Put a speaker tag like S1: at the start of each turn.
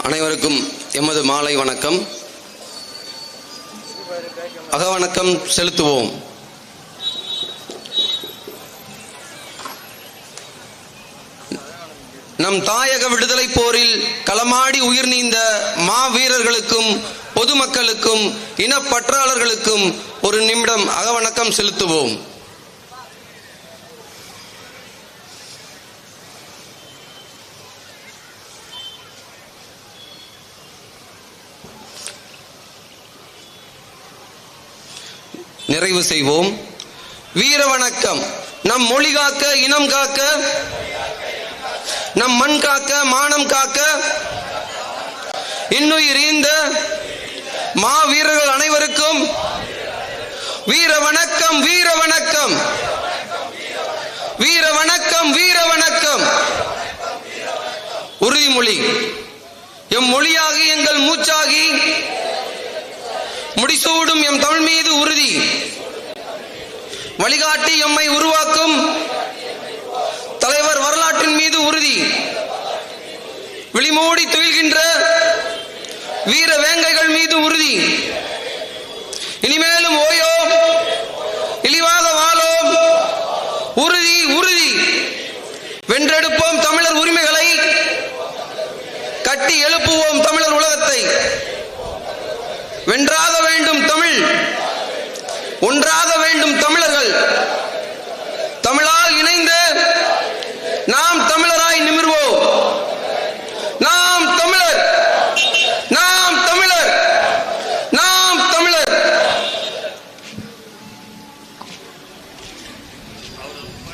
S1: அனைவருக்கும் எமது மாலை வணக்கம். அகவணக்கம் செலுத்துவோம். நம் தாயக விடுதலை போரில் களமாடி உயிர் நீந்த மாவீரர்களுக்கும் பொதுமக்களுக்கும் இனப்பற்றாளர்களுக்கும் ஒரு நிமிடம் அகவணக்கம் செலுத்துவோம். நிறைவு செய்வோம். வீர வணக்கம். நம் மொழி காக்க, இனம் காக்க, நம் மண் காக்க, மானம் காக்க, இன்னுயிர் ஈந்த மாவீரர்கள் அனைவருக்கும் வீர வணக்கம், வீர வணக்கம், வீர வணக்கம், வீர வணக்கம். உறுதிமொழி. எம் மொழியாகி எங்கள் மூச்சாகி முடிசூடும் எம் தமிழ் மீது உறுதி. வழிகாட்டி எம்மை உருவாக்கும் தலைவர் வரலாற்றின் மீது உறுதி. விழிமூடி துயில்கின்ற வீர வேங்கைகள் மீது உறுதி. இனிமேலும் ஓயோம், இழிவாக வாழோம். உறுதி, உறுதி. வென்றெடுப்போம் தமிழர் உரிமைகளை, கட்டி எழுப்புவோம் தமிழர் உலகத்தை. வென்றாக வேண்டும் தமிழ், ஒன்றாக வேண்டும் தமிழர்கள். தமிழால் இணைந்த